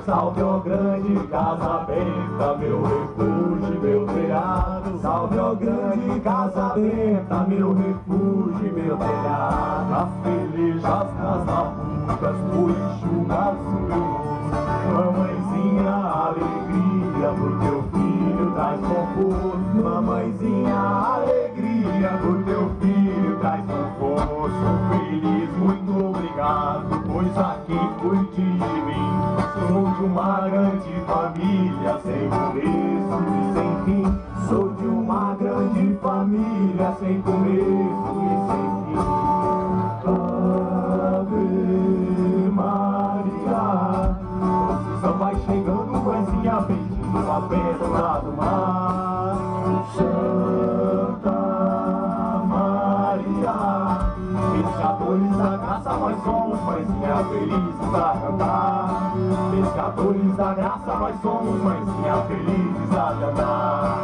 Salve, ó grande casa benta, meu refúgio, meu telhado. Salve, ó grande casa benta, meu refúgio, meu telhado. Nas pelejas, nas labutas, tu enxugas o meu rosto. Mamãezinha, alegria, pro teu filho traz conforto. Mamãezinha, alegria, pro teu filho traz conforto. Sou feliz, muito obrigado, pois aqui cuide de mim. Sou de uma grande família, sem começo e sem fim. Sou de uma grande família, sem começo e sem fim. Ave Maria, procissão vai chegando, mãezinha, pedindo a bênção lá do mar. Santa Maria, pescadores da graça nós somos, mãezinha, felizes a cantar. Pescadores da graça nós somos, mãezinha, felizes a cantar.